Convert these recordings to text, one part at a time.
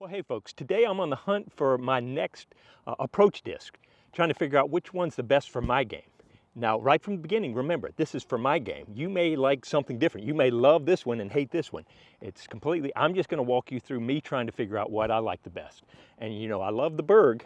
Well, hey folks, today I'm on the hunt for my next approach disc, trying to figure out which one's the best for my game. Now, right from the beginning, remember, this is for my game. You may like something different. You may love this one and hate this one. It's completely, I'm just gonna walk you through me trying to figure out what I like the best. And you know, I love the Berg,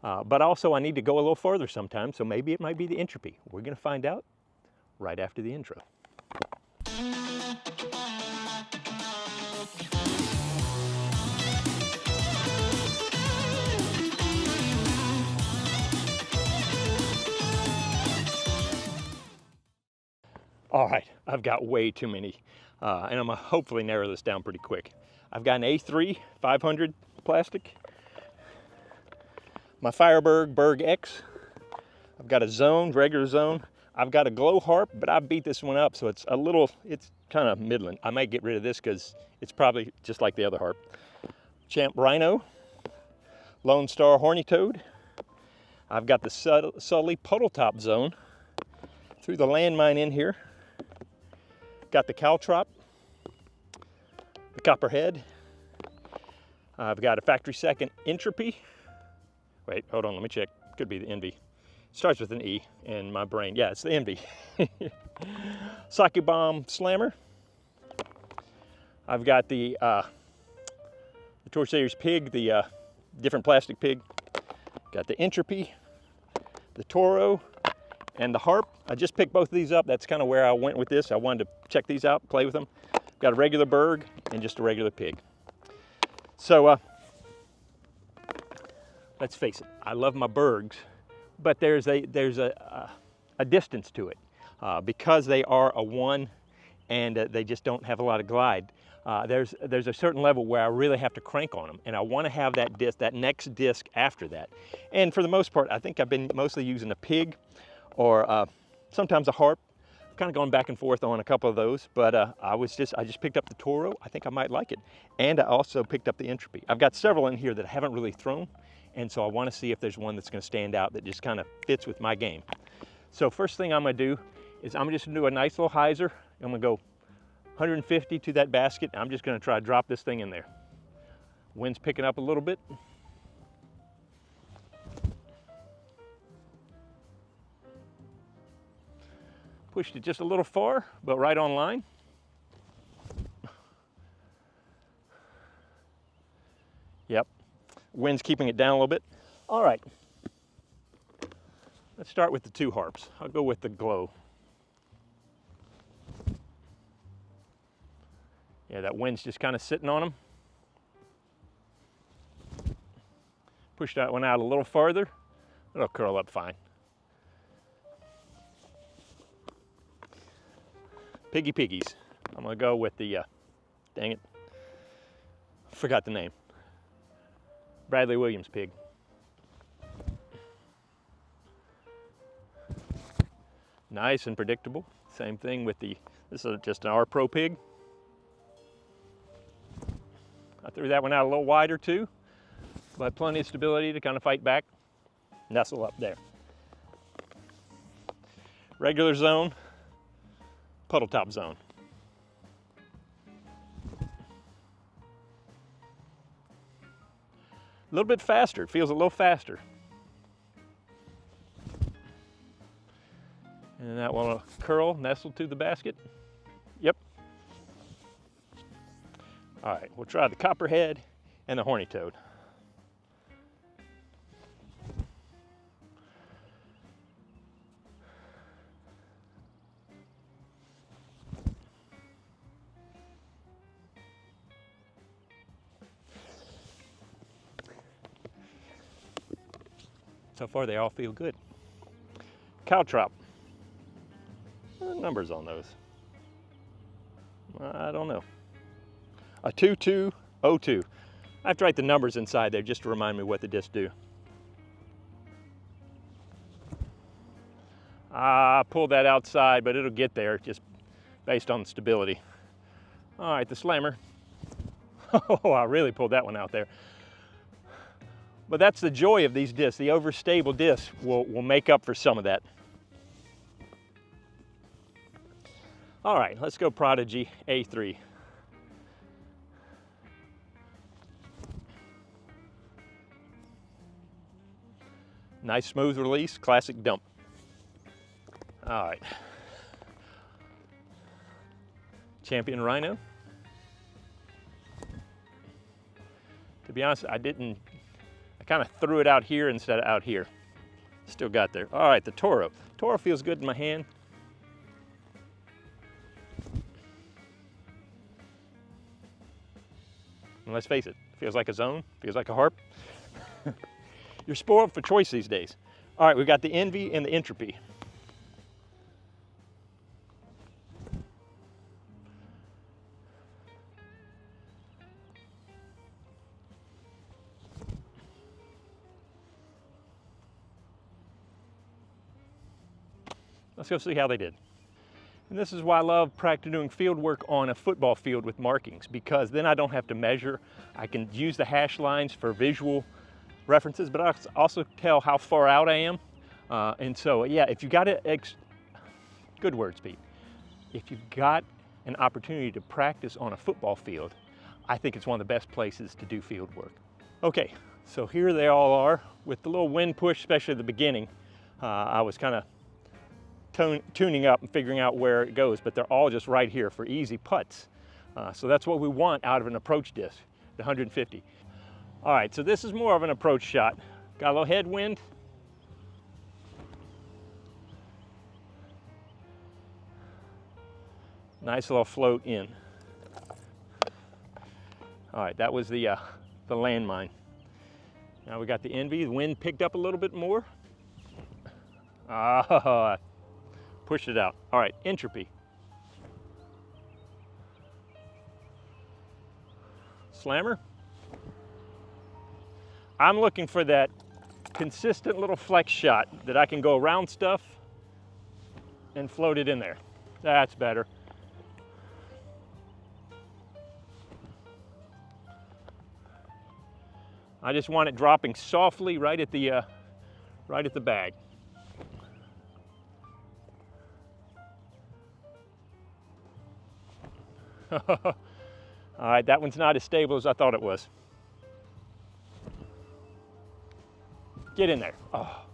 but also I need to go a little further sometimes, so maybe it might be the Entropy. We're gonna find out right after the intro. All right, I've got way too many, and I'm gonna hopefully narrow this down pretty quick. I've got an A3 500 plastic, my Fireberg Berg X. I've got a Zone, regular Zone. I've got a Glow Harp, but I beat this one up, so it's kind of middling. I might get rid of this because it's probably just like the other harp. Champ Rhino, Lone Star Horny Toad. I've got the Sully Puddle Top Zone. Threw the landmine in here. Got the Caltrop, the Copperhead. I've got a factory second Entropy. Wait, hold on, let me check. Could be the Envy. Starts with an E in my brain. Yeah, it's the Envy. Sake Bomb Slammer. I've got the Torch Series Pig, the different plastic pig. Got the Entropy, the Toro, and the Harp. I just picked both of these up. That's kind of where I went with this. I wanted to check these out, play with them. Got a regular Berg and just a regular pig. So let's face it, I love my Bergs, but there's a distance to it because they are a one and they just don't have a lot of glide. There's a certain level where I really have to crank on them, and I want to have that disc, that next disc after that. And for the most part, I think I've been mostly using a pig or sometimes a harp. I've kind of gone back and forth on a couple of those, but I just picked up the Toro. I think I might like it. And I also picked up the Entropy. I've got several in here that I haven't really thrown, and so I want to see if there's one that's going to stand out that just kind of fits with my game. So first thing I'm going to do is I'm just going to do a nice little hyzer. I'm going to go 150 to that basket. I'm just going to try to drop this thing in there. Wind's picking up a little bit. Pushed it just a little far, but right on line. Yep, wind's keeping it down a little bit. All right, let's start with the two harps. I'll go with the Glow. Yeah, that wind's just kind of sitting on them. Push that one out a little farther. It'll curl up fine. Piggy Piggies. I'm gonna go with the, dang it, forgot the name. Bradley Williams pig. Nice and predictable. Same thing with this is just an R Pro pig. I threw that one out a little wider too, but plenty of stability to kind of fight back, nestle up there. Regular Zone, Puddle Top Zone. A little bit faster, it feels a little faster. And that one will curl, nestle to the basket. Yep. All right, we'll try the Copperhead and the Horny Toad. So far, they all feel good. Caltrop. Numbers on those. I don't know. A 2202. I have to write the numbers inside there just to remind me what the discs do. I pulled that outside, but it'll get there just based on the stability. All right, the Slammer. Oh, I really pulled that one out there. But that's the joy of these discs. The overstable discs will make up for some of that. All right, let's go Prodigy A3. Nice smooth release, classic dump. All right. Champion Rhino. To be honest, I kind of threw it out here instead of out here. Still got there. All right, the Toro. Toro feels good in my hand. And let's face it, feels like a zone, feels like a harp. You're spoiled for choice these days. All right, we've got the Envy and the Entropy. Let's go see how they did. And this is why I love doing field work on a football field with markings, because then I don't have to measure. I can use the hash lines for visual references, but I also tell how far out I am. And so, yeah, if you got good words, Pete. If you've got an opportunity to practice on a football field, I think it's one of the best places to do field work. Okay, so here they all are with the little wind push, especially at the beginning. I was kind of tuning up and figuring out where it goes, but they're all just right here for easy putts. So that's what we want out of an approach disc, the 150. All right, so this is more of an approach shot. Got a little headwind. Nice little float in. All right, that was the landmine. Now we got the Envy. The wind picked up a little bit more. Pushed it out. All right, Entropy. Slammer. I'm looking for that consistent little flex shot that I can go around stuff and float it in there. That's better. I just want it dropping softly right at the bag. All right, that one's not as stable as I thought it was. Get in there. Oh.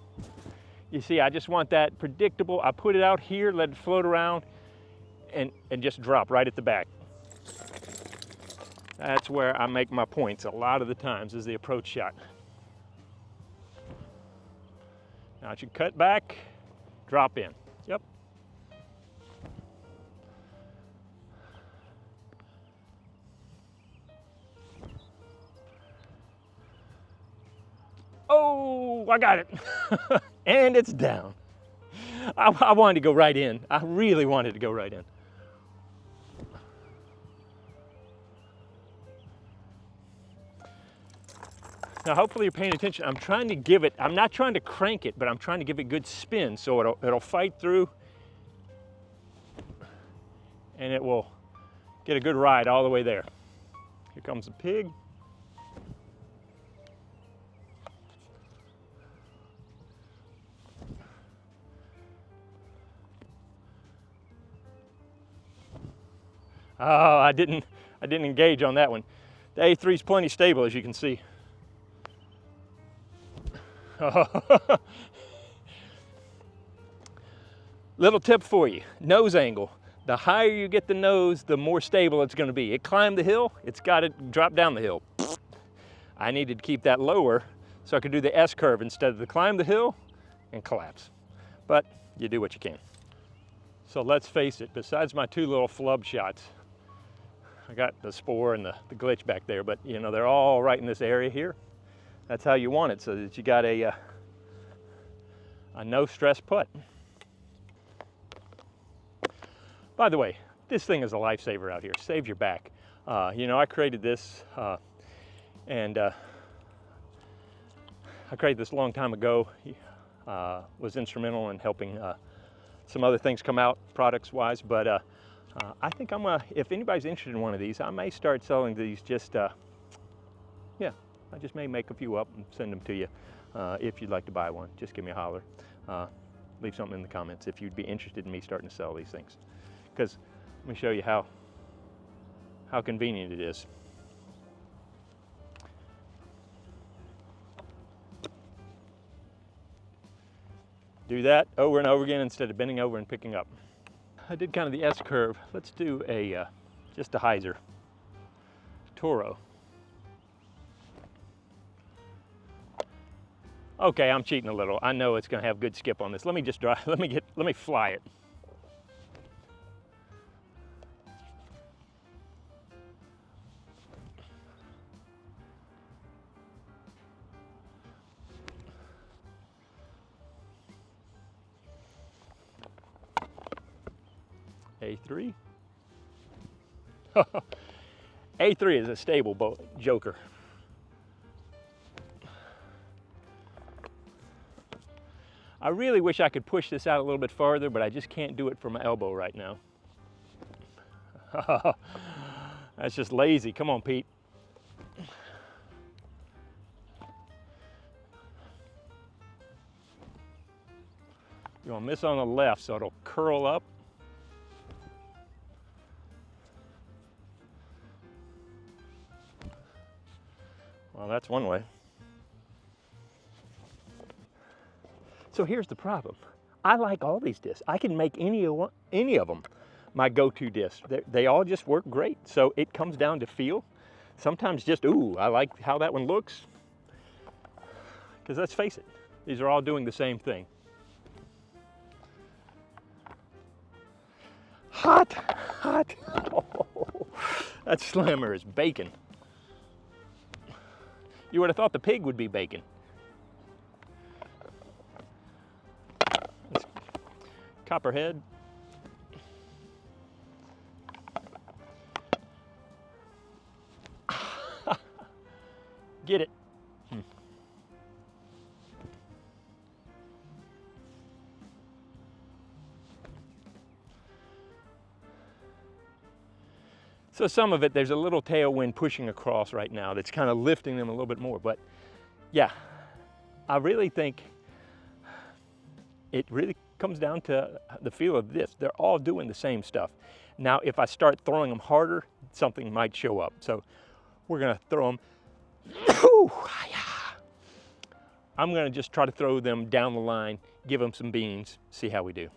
You see, I just want that predictable. I put it out here, let it float around, and just drop right at the back. That's where I make my points a lot of the times, is the approach shot. Now it should cut back, drop in. Yep. Oh, I got it. And it's down. I wanted to go right in. I really wanted to go right in. Now, hopefully you're paying attention. I'm trying to give it, I'm not trying to crank it, but I'm trying to give it good spin so it'll fight through and it will get a good ride all the way there. Here comes the pig. Oh, I didn't engage on that one. The A3 is plenty stable, as you can see. Little tip for you, nose angle. The higher you get the nose, the more stable it's going to be. It climbed the hill, it's got to drop down the hill. I needed to keep that lower so I could do the S curve instead of the climb the hill and collapse. But you do what you can. So let's face it, besides my two little flub shots, I got the Spore and the Glitch back there, but you know, they're all right in this area here. That's how you want it, so that you got a no stress putt. By the way, this thing is a lifesaver out here. Save your back. You know, I created this and I created this a long time ago. Was instrumental in helping some other things come out products-wise, but I think if anybody's interested in one of these, I may start selling these just, yeah, I just may make a few up and send them to you. If you'd like to buy one, just give me a holler. Leave something in the comments if you'd be interested in me starting to sell these things. Because let me show you how convenient it is. Do that over and over again instead of bending over and picking up. I did kind of the S curve. Let's do a just a hyzer. Toro. Okay, I'm cheating a little. I know it's going to have good skip on this. Let me just drive. Let me fly it. A3. A3 is a stable boat, joker. I really wish I could push this out a little bit farther, but I just can't do it from my elbow right now. That's just lazy. Come on, Pete. You want to miss on the left so it'll curl up. Well, that's one way. So here's the problem. I like all these discs. I can make any of them my go-to disc. They all just work great. So it comes down to feel. Sometimes just, ooh, I like how that one looks. Because let's face it, these are all doing the same thing. Hot, hot. Oh, that slammer is bacon. You would have thought the pig would be bacon. Copperhead. Get it. So some of it, there's a little tailwind pushing across right now that's kind of lifting them a little bit more. But yeah, I really think it really comes down to the feel of this. They're all doing the same stuff. Now, if I start throwing them harder, something might show up. So we're gonna throw them. I'm gonna just try to throw them down the line, give them some beans, see how we do.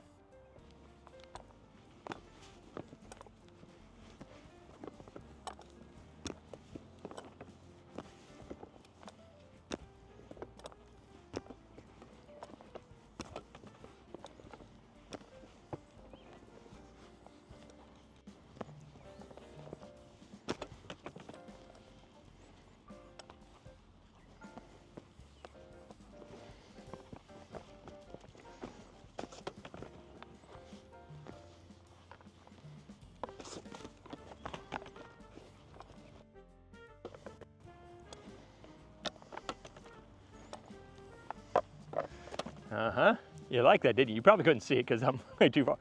You like that, didn't you? You probably couldn't see it because I'm way too far.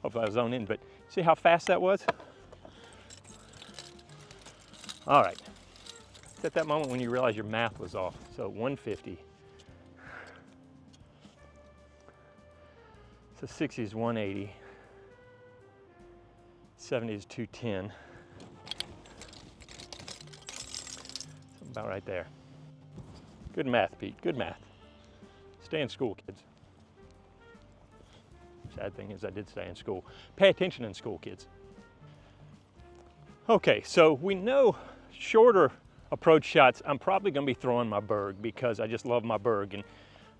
Hopefully I was zoned in, but see how fast that was? All right. It's at that moment when you realize your math was off. So 150. So 60 is 180. 70 is 210. So about right there. Good math, Pete. Good math. Stay in school, kids. Sad thing is I did stay in school. Pay attention in school, kids. Okay, so we know shorter approach shots, I'm probably gonna be throwing my Berg because I just love my Berg and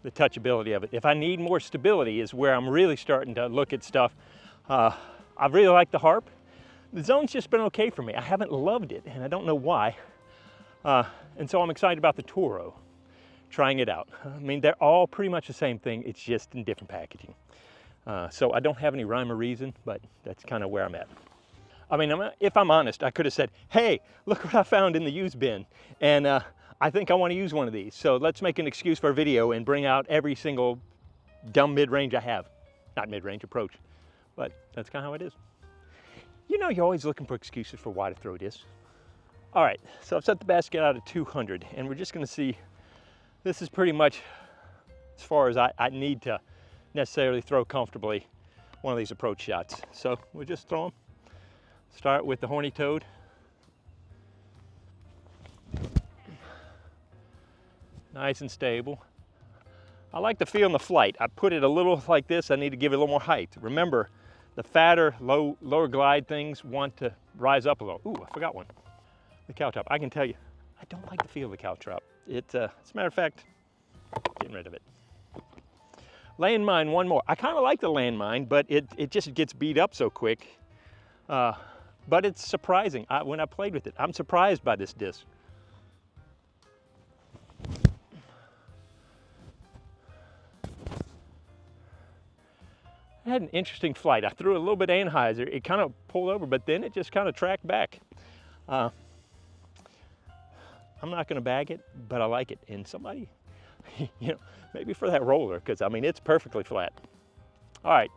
the touchability of it. If I need more stability is where I'm really starting to look at stuff. I really like the Harp. The zone's just been okay for me. I haven't loved it and I don't know why. And so I'm excited about the Toro, trying it out. I mean, they're all pretty much the same thing. It's just in different packaging. So I don't have any rhyme or reason, but that's kind of where I'm at. I mean, if I'm honest, I could have said, hey, look what I found in the used bin. And I think I want to use one of these. So let's make an excuse for a video and bring out every single dumb mid-range I have. Not mid-range, approach. But that's kind of how it is. You know, you're always looking for excuses for why to throw this. All right, so I've set the basket out at 200, and we're just going to see, this is pretty much as far as I need to necessarily throw comfortably one of these approach shots. So we'll just throw them. Start with the horny toad. Nice and stable. I like the feel in the flight. I put it a little like this. I need to give it a little more height. Remember, the fatter, lower glide things want to rise up a little. Ooh, I forgot one. The cow top. I can tell you, I don't like the feel of the cow top. As a matter of fact, getting rid of it. Landmine, one more. I kind of like the landmine, but it just gets beat up so quick. But it's surprising. When I played with it, I'm surprised by this disc. I had an interesting flight. I threw a little bit of anhyzer. It kind of pulled over, but then it just kind of tracked back. I'm not going to bag it, but I like it. And somebody, you know, maybe for that roller, because I mean, it's perfectly flat. All right.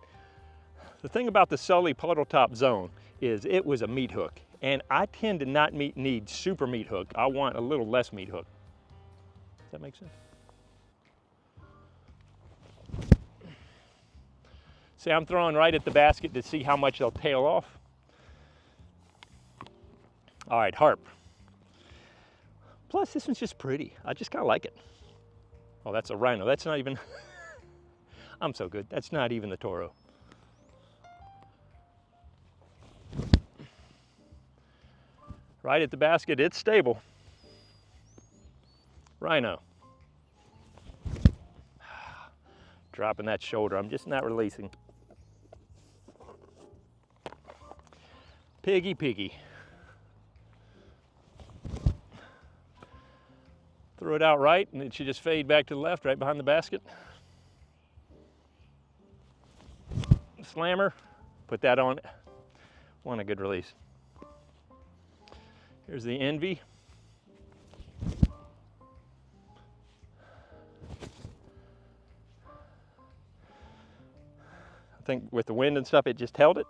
The thing about the Sully puddle top zone is it was a meat hook, and I tend to not need super meat hook. I want a little less meat hook. Does that make sense? See, I'm throwing right at the basket to see how much they'll tail off. All right, harp. Plus, this one's just pretty. I just kind of like it. Oh, that's a rhino. That's not even, I'm so good. That's not even the Toro. Right at the basket, it's stable. Rhino. Dropping that shoulder, I'm just not releasing. Piggy, piggy. Throw it out right, and it should just fade back to the left, right behind the basket. Slammer, put that on. Want a good release. Here's the Envy. I think with the wind and stuff, it just held it.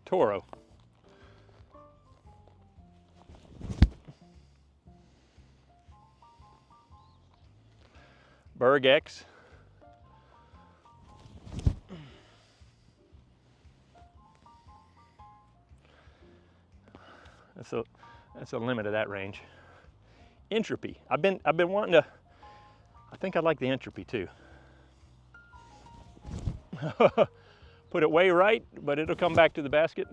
Toro. Berg X. That's a limit of that range. Entropy. I've been wanting to. I think I like the Entropy too. Put it way right, but it'll come back to the basket.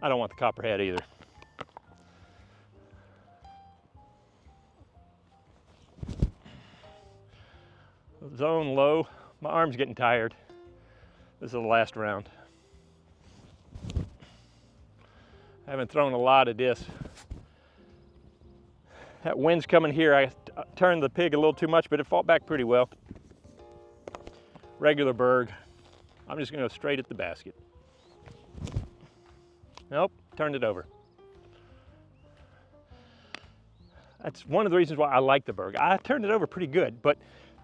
I don't want the copperhead either. Zone low. My arm's getting tired. This is the last round. I haven't thrown a lot of discs. That wind's coming here. I turned the pig a little too much, but it fought back pretty well. Regular Berg. I'm just gonna go straight at the basket. Nope, turned it over. That's one of the reasons why I like the Berg. I turned it over pretty good, but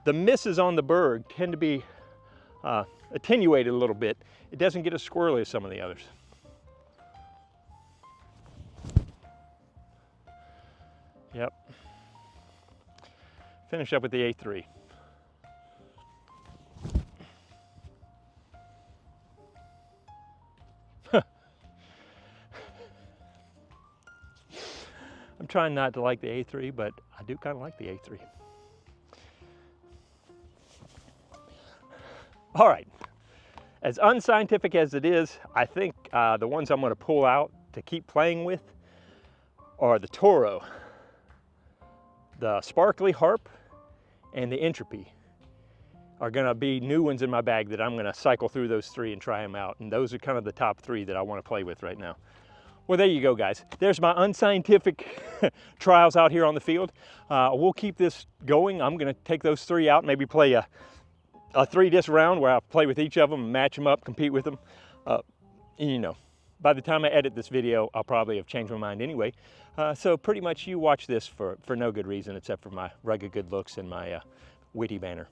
the misses on the Berg tend to be attenuated a little bit. It doesn't get as squirrely as some of the others. Yep. Finish up with the A3. I'm trying not to like the A3, but I do kind of like the A3. All right, as unscientific as it is, I think the ones I'm going to pull out to keep playing with are the Toro, the Sparkly Harp, and the Entropy are going to be new ones in my bag that I'm going to cycle through those three and try them out. And those are kind of the top three that I want to play with right now. Well, there you go, guys. There's my unscientific trials out here on the field. We'll keep this going. I'm going to take those three out, maybe play a 3-disc round where I play with each of them, match them up, compete with them. You know, by the time I edit this video, I'll probably have changed my mind anyway. So pretty much you watch this for no good reason except for my rugged good looks and my witty banner.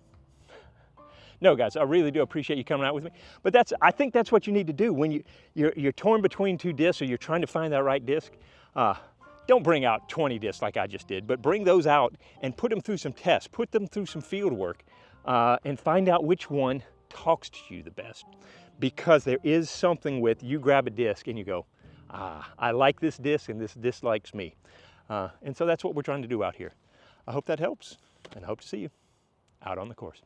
No, guys, I really do appreciate you coming out with me. But I think that's what you need to do when you're torn between two discs or you're trying to find that right disc. Don't bring out 20 discs like I just did, but bring those out and put them through some tests, put them through some field work, and find out which one talks to you the best. Because there is something with you grab a disc and you go, I like this disc and this disc likes me. And so that's what we're trying to do out here. I hope that helps, and I hope to see you out on the course.